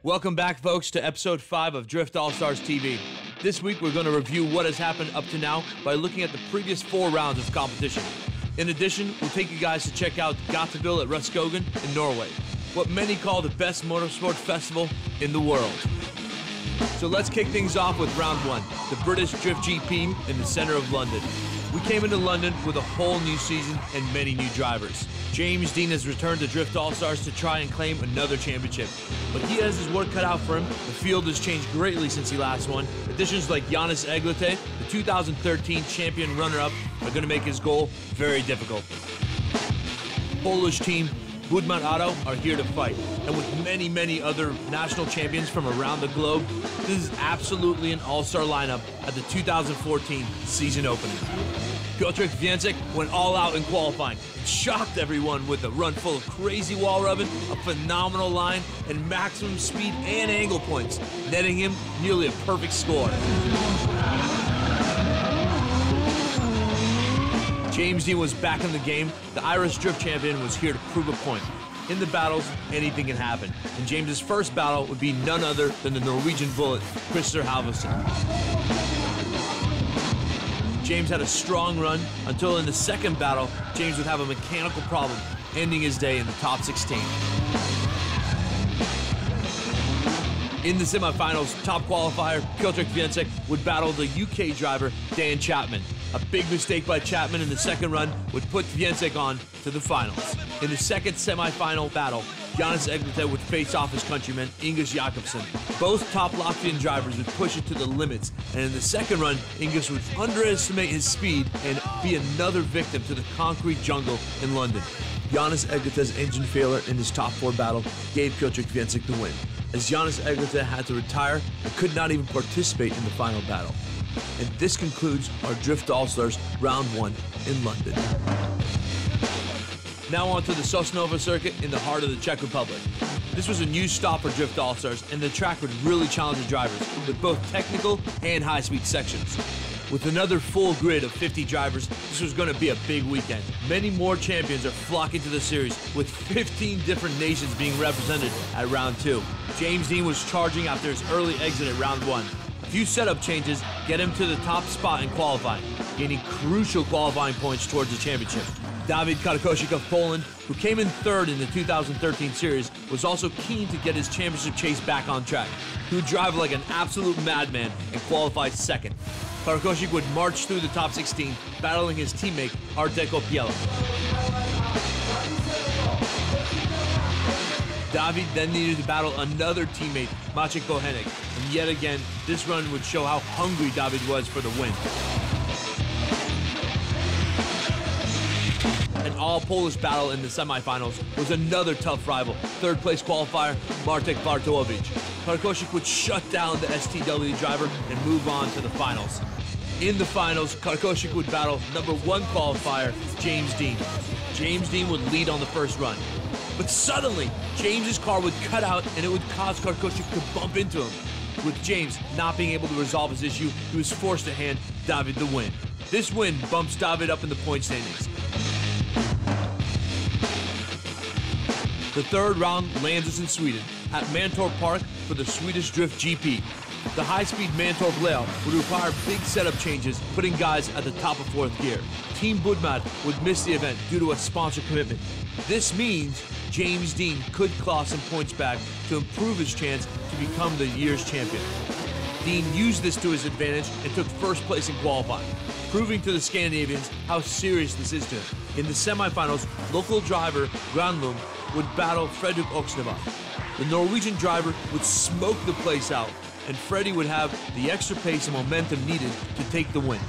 Welcome back, folks, to episode 5 of Drift All-Stars TV. This week, we're going to review what has happened up to now by looking at the previous 4 rounds of competition. In addition, we'll take you guys to check out Goteville at Rudskogen in Norway, what many call the best motorsport festival in the world. So let's kick things off with round 1, the British Drift GP in the center of London. We came into London with a whole new season and many new drivers. James Dean has returned to Drift All-Stars to try and claim another championship, but he has his work cut out for him. The field has changed greatly since he last won. Additions like Janis Eglete, the 2013 champion runner-up, are going to make his goal very difficult. Polish team Budman Auto are here to fight, and with many, many other national champions from around the globe, this is absolutely an all-star lineup at the 2014 season opening. Piotr Więcek went all out in qualifying and shocked everyone with a run full of crazy wall rubbing, a phenomenal line, and maximum speed and angle points, netting him nearly a perfect score. James Dean was back in the game. The Irish Drift champion was here to prove a point. In the battles, anything can happen, and James's first battle would be none other than the Norwegian bullet, Christer Halvorsen. James had a strong run until in the second battle, James would have a mechanical problem, ending his day in the top 16. In the semifinals, top qualifier Piotr Więcek would battle the UK driver Dan Chapman. A big mistake by Chapman in the second run would put Więcek on to the finals. In the second semifinal battle, Janis Eglete would face off his countryman Ingus Jakobsen. Both top Latvian drivers would push it to the limits, and in the second run, Ingus would underestimate his speed and be another victim to the concrete jungle in London. Janis Eglete's engine failure in his top 4 battle gave Piotr Więcek the win, as Janis Eglete had to retire and could not even participate in the final battle. And this concludes our Drift All-Stars Round 1 in London. Now on to the Sosnovo circuit in the heart of the Czech Republic. This was a new stop for Drift All-Stars, and the track would really challenge the drivers with both technical and high-speed sections. With another full grid of 50 drivers, this was going to be a big weekend. Many more champions are flocking to the series, with 15 different nations being represented at round 2. James Dean was charging after his early exit at round 1. A few setup changes get him to the top spot in qualifying, gaining crucial qualifying points towards the championship. Dawid Karkošik of Poland, who came in third in the 2013 series, was also keen to get his championship chase back on track. He would drive like an absolute madman and qualify second. Karkošik would march through the top 16, battling his teammate Artek Opiela. Dawid then needed to battle another teammate, Maciej Kochenek, and yet again, this run would show how hungry Dawid was for the win. An all-Polish battle in the semifinals was another tough rival, third-place qualifier Martek Bartowicz. Karkošik would shut down the STW driver and move on to the finals. In the finals, Karkošik would battle number 1 qualifier James Dean. James Dean would lead on the first run. But suddenly, James's car would cut out and it would cause Karkošik to bump into him. With James not being able to resolve his issue, he was forced to hand Dawid the win. This win bumps Dawid up in the point standings. The third round lands us in Sweden, at Mantorp Park for the Swedish Drift GP. The high-speed Mantorp layout would require big setup changes, putting guys at the top of 4th gear. Team Budmat would miss the event due to a sponsor commitment. This means James Dean could claw some points back to improve his chance to become the year's champion. Dean used this to his advantage and took first place in qualifying, proving to the Scandinavians how serious this is to him. In the semifinals, local driver Granlund would battle Fredrik Oxnevad. The Norwegian driver would smoke the place out, and Freddie would have the extra pace and momentum needed to take the win.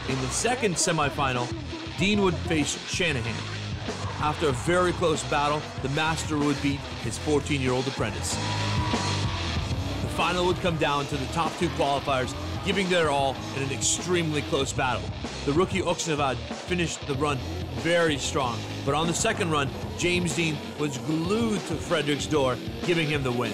In the second semifinal, Dean would face Shanahan. After a very close battle, the master would beat his 14-year-old apprentice. The final would come down to the top 2 qualifiers giving their all in an extremely close battle. The rookie Oxnevad finished the run very strong, but on the second run, James Dean was glued to Fredrik's door, giving him the win.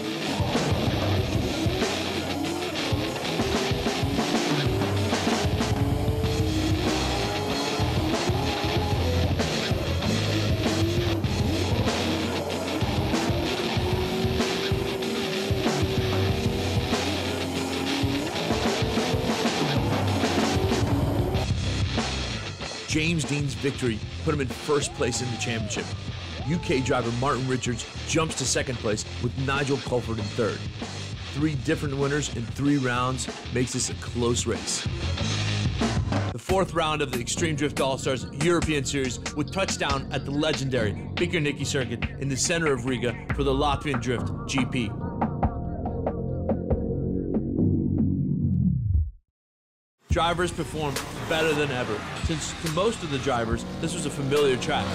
James Dean's victory put him in first place in the championship. UK driver Martin Richards jumps to second place with Nigel Culford in third. 3 different winners in 3 rounds makes this a close race. The 4th round of the Extreme Drift All-Stars European Series would touch down at the legendary Bikernicki circuit in the center of Riga for the Latvian Drift GP. Drivers performed better than ever, since to most of the drivers, this was a familiar track.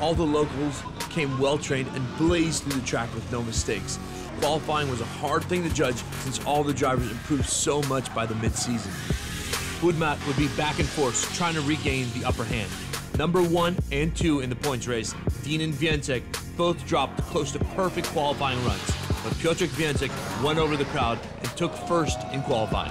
All the locals came well-trained and blazed through the track with no mistakes. Qualifying was a hard thing to judge since all the drivers improved so much by the mid-season. Budmat would be back in force, trying to regain the upper hand. Number 1 and 2 in the points race, Dean and Więcek both dropped close to perfect qualifying runs, but Piotrek Więcek won over the crowd and took first in qualifying.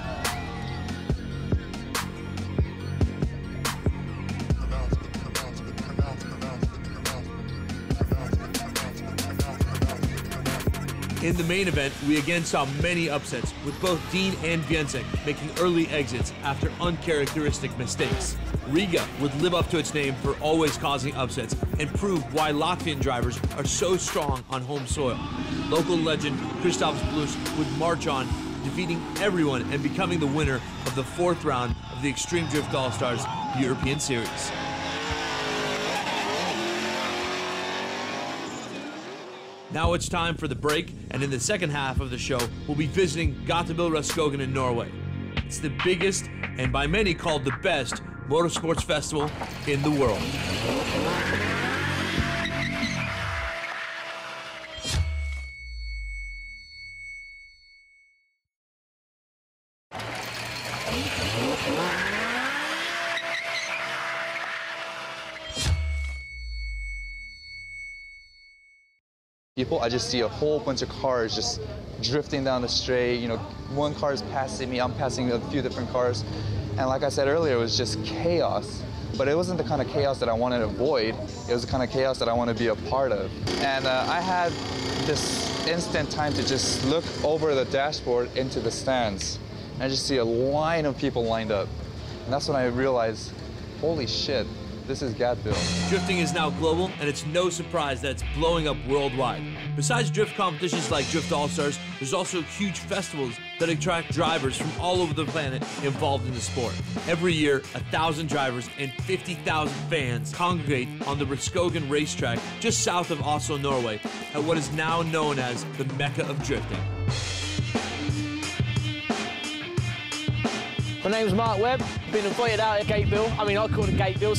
In the main event, we again saw many upsets, with both Dean and Więcek making early exits after uncharacteristic mistakes. Riga would live up to its name for always causing upsets and prove why Latvian drivers are so strong on home soil. Local legend Kristaps Blus would march on, defeating everyone and becoming the winner of the 4th round of the Extreme Drift All-Stars European Series. Now it's time for the break, and in the second half of the show, we'll be visiting Göteborg in Norway. It's the biggest, and by many called the best, motorsports festival in the world. people. I just see a whole bunch of cars just drifting down the straight. You know, one car is passing me, I'm passing a few different cars. And like I said earlier, it was just chaos. But it wasn't the kind of chaos that I wanted to avoid. It was the kind of chaos that I want to be a part of. And I had this instant time to just look over the dashboard into the stands. And I just see a line of people lined up. And that's when I realized, holy shit, this is Gatville. Drifting is now global, and it's no surprise that it's blowing up worldwide. Besides drift competitions like Drift All-Stars, there's also huge festivals that attract drivers from all over the planet involved in the sport. Every year, 1,000 drivers and 50,000 fans congregate on the Rudskogen racetrack just south of Oslo, Norway, at what is now known as the Mecca of drifting. My name's Mark Webb. Been invited out at Gatville. I mean, I call it Gatville.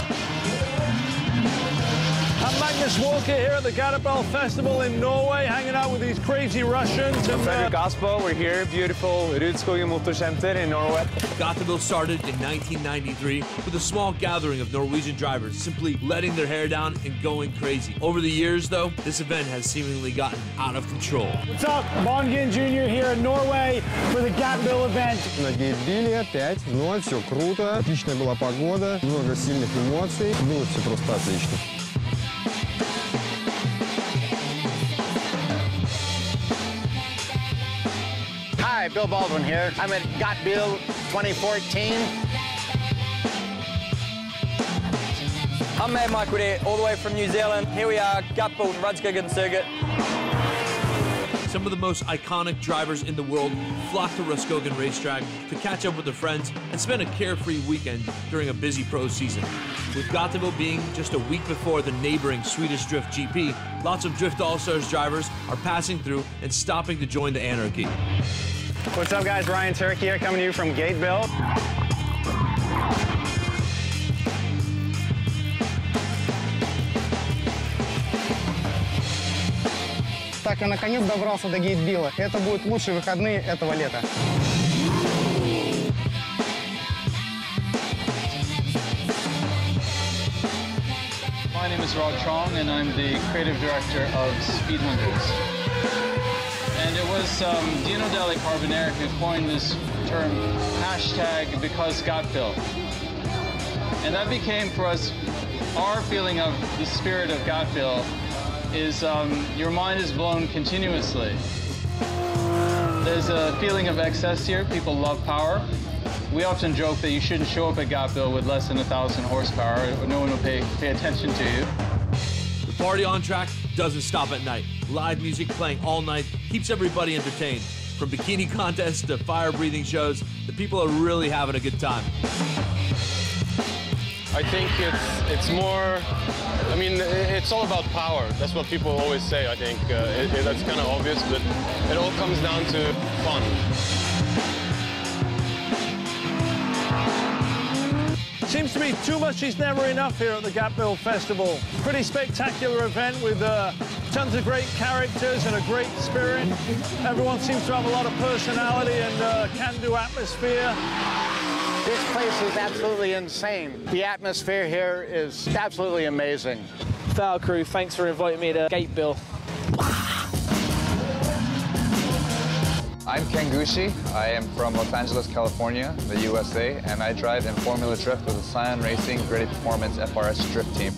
I'm Magnus Walker here at the Gatville Festival in Norway, hanging out with these crazy Russians. I'm Fredrik Aspo. We're here, beautiful Rudskogen Motor Center in Norway. Gatville started in 1993 with a small gathering of Norwegian drivers simply letting their hair down and going crazy. Over the years, though, this event has seemingly gotten out of control. What's up? Bongen Jr. here in Norway for the Gatville event. На гейтбиле 5-0, все круто, отличная была погода, много сильных эмоций, было все просто отлично. Hi, Bill Baldwin here. I'm at Gatville 2014. I'm Mad Mike Woodett, all the way from New Zealand. Here we are, Gatville, Rudskogen circuit. Some of the most iconic drivers in the world flock to Rudskogen racetrack to catch up with their friends and spend a carefree weekend during a busy pro season. With Gatville being just a week before the neighboring Swedish Drift GP, lots of Drift All-Stars drivers are passing through and stopping to join the anarchy. What's up, guys? Ryan Turk here, coming to you from Gatville. Так, я наконец добрался до Гейтбилла. Это будут лучшие выходные этого лета. My name is Rod Trong, and I'm the creative director of Speed Hunters. And it was Dino Delle Carbonare who coined this term, #BecauseGatville. And that became for us, our feeling of the spirit of Gatville is your mind is blown continuously. There's a feeling of excess here. People love power. We often joke that you shouldn't show up at Gatville with less than 1,000 horsepower, or no one will pay attention to you. The party on track doesn't stop at night. Live music playing all night keeps everybody entertained. From bikini contests to fire-breathing shows, the people are really having a good time. I think it's more, I mean, it's all about power. That's what people always say, I think. That's kind of obvious, but it all comes down to fun. Seems to be too much is never enough here at the Gatville Festival. Pretty spectacular event with tons of great characters and a great spirit. Everyone seems to have a lot of personality and can-do atmosphere. This place is absolutely insane. The atmosphere here is absolutely amazing. Foul crew, thanks for inviting me to Gatville. I'm Ken Gucci. I am from Los Angeles, California, the USA, and I drive in Formula Drift with the Scion Racing Gritty Performance FRS Drift Team.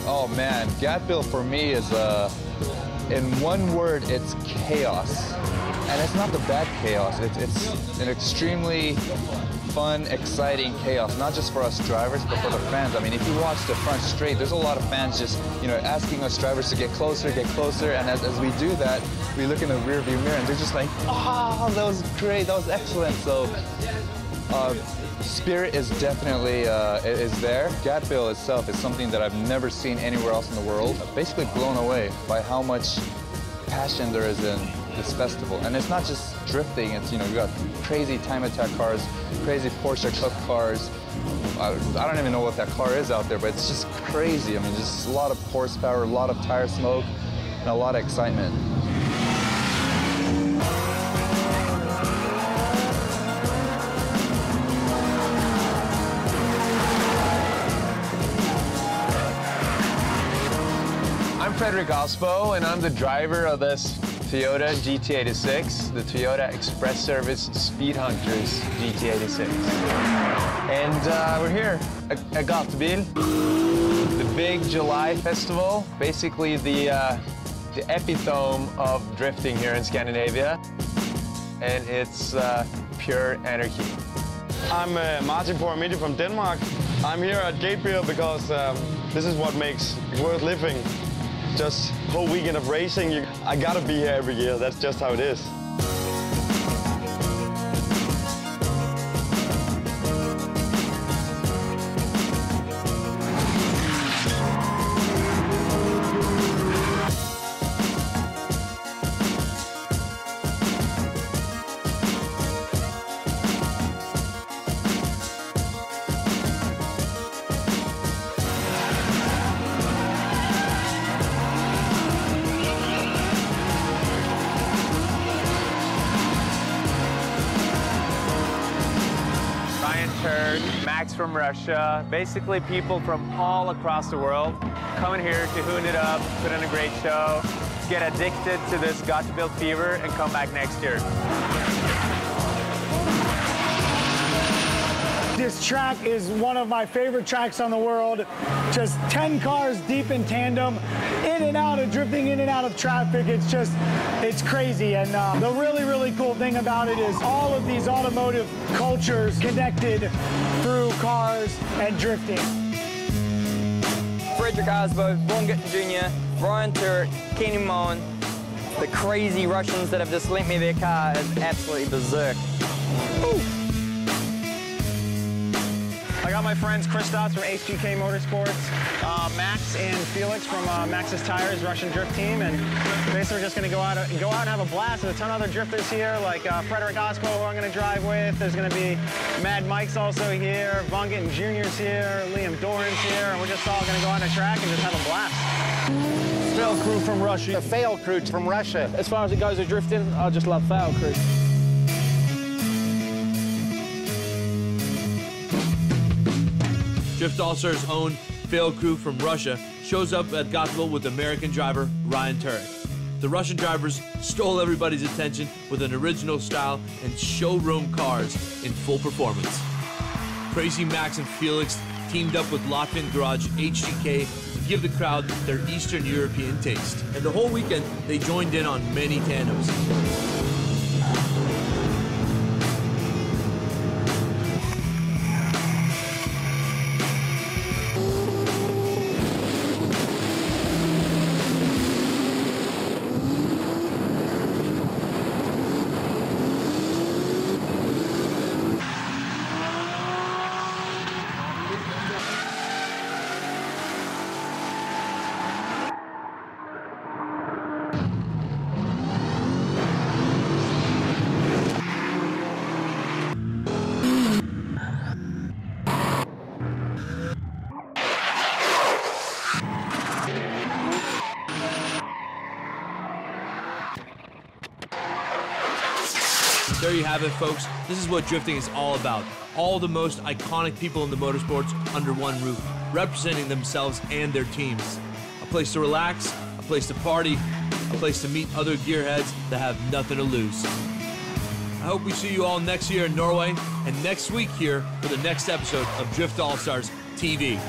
Oh man, Gatville for me is, in one word, it's chaos. And it's not the bad chaos, it's an extremely fun, exciting chaos, not just for us drivers, but for the fans. I mean, if you watch the front straight, there's a lot of fans just, you know, asking us drivers to get closer, and as we do that, we look in the rearview mirror, and they're just like, oh, that was great, that was excellent. So, spirit is definitely is there. Gatville itself is something that I've never seen anywhere else in the world. Basically blown away by how much passion there is in this festival. And it's not just drifting, it's, you know, you got crazy time attack cars, crazy Porsche Cup cars. I don't even know what that car is out there, but it's just crazy. I mean, just a lot of horsepower, a lot of tire smoke, and a lot of excitement. Frederick Osbo, and I'm the driver of this Toyota GT86, the Toyota Express Service Speed Hunters GT86. And we're here at Gatebil, the big July festival, basically the epitome of drifting here in Scandinavia, and it's pure anarchy. I'm Martin Poramidi from Denmark. I'm here at Gatebil because this is what makes it worth living. Just whole weekend of racing. I gotta be here every year. That's just how it is. Max from Russia, basically people from all across the world coming here to hoon it up, put on a great show, get addicted to this Gatebil fever and come back next year. This track is one of my favorite tracks on the world. Just 10 cars deep in tandem, in and out of drifting, in and out of traffic. It's crazy. And the really, really cool thing about it is all of these automotive cultures connected through cars and drifting. Frederick Osbo, Vongen Jr., Ryan Turek, Kenny Moen, the crazy Russians that have just lent me their car is absolutely berserk. Ooh. I got my friends Christos from HGK Motorsports, Max and Felix from Max's Tires Russian Drift Team, and basically we're just going to go out and have a blast. There's a ton of other drifters here, like Frederick Osbo, who I'm going to drive with. There's going to be Mad Mike's also here, Vongen Jr.'s here, Liam Doran's here, and we're just all going to go on the track and just have a blast. Fail crew from Russia. The Fail crew from Russia. As far as it goes with drifting, I just love Fail crew. Drift All-Stars' own Fail crew from Russia shows up at Gatebil with American driver Ryan Turek. The Russian drivers stole everybody's attention with an original style and showroom cars in full performance. Crazy Max and Felix teamed up with Latvian garage HGK to give the crowd their Eastern European taste. And the whole weekend, they joined in on many tandems. There you have it, folks. This is what drifting is all about. All the most iconic people in the motorsports under one roof, representing themselves and their teams. A place to relax, a place to party, a place to meet other gearheads that have nothing to lose. I hope we see you all next year in Norway and next week here for the next episode of Drift All-Stars TV.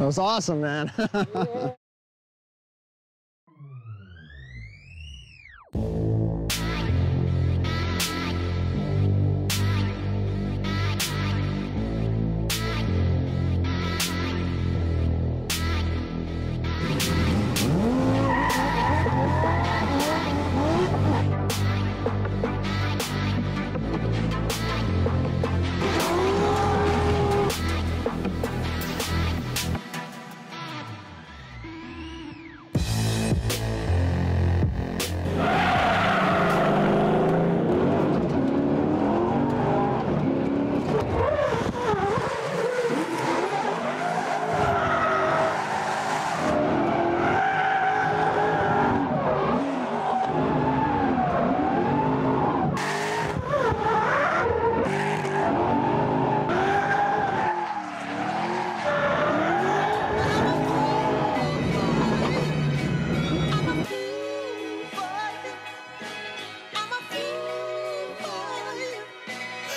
That was awesome, man.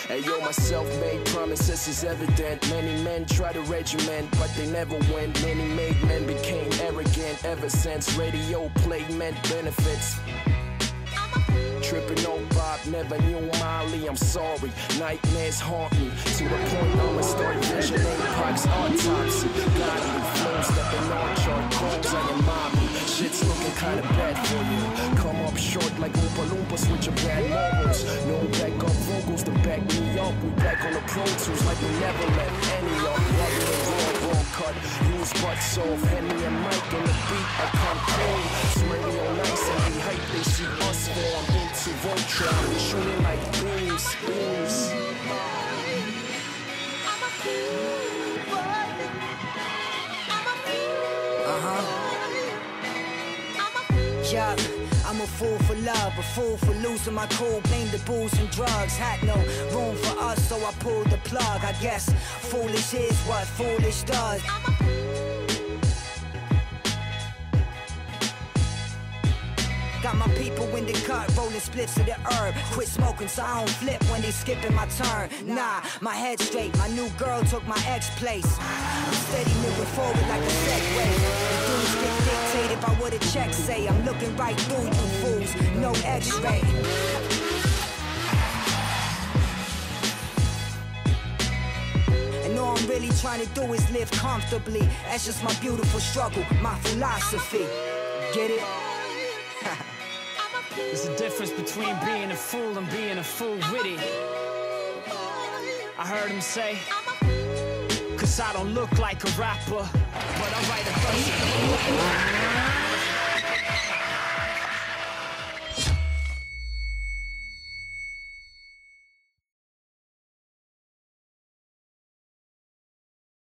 Hey yo, my self-made promises is evident. Many men try to regiment, but they never win. Many made men became arrogant ever since radio play meant benefits. Tripping on Bob, never knew Molly, I'm sorry. Nightmares haunt me, to the point I'ma start visioning Pike's autopsy. Godly flow, stepping on charcoals, I am mommy. Shit's looking kinda bad for you. Come up short like Oompa Loompas with your bad morals. No backup vocals to back me up. We back on the Pro Tools like we never left any up. Like the raw cut, use butts off. Henry and Mike in the beat, I come clean. It's radio nice and we hype, they see us form into Voltron. We shooting like beams, beams. Yeah, I'm a fool for love, a fool for losing my cool. Blame the booze and drugs, had no room for us, so I pulled the plug. I guess foolish is what foolish does. Got my people in the cut, rolling spliffs of the herb. Quit smoking so I don't flip when they skipping my turn. Nah, my head straight, my new girl took my ex place. I'm steady moving forward like a Segway. The dudes get dictated by what a check say. I'm looking right through you fools, no x-ray. And all I'm really trying to do is live comfortably. That's just my beautiful struggle, my philosophy. Get it? There's a difference between being a fool and being a fool with it. I heard him say, cause I don't look like a rapper, but I write a verse.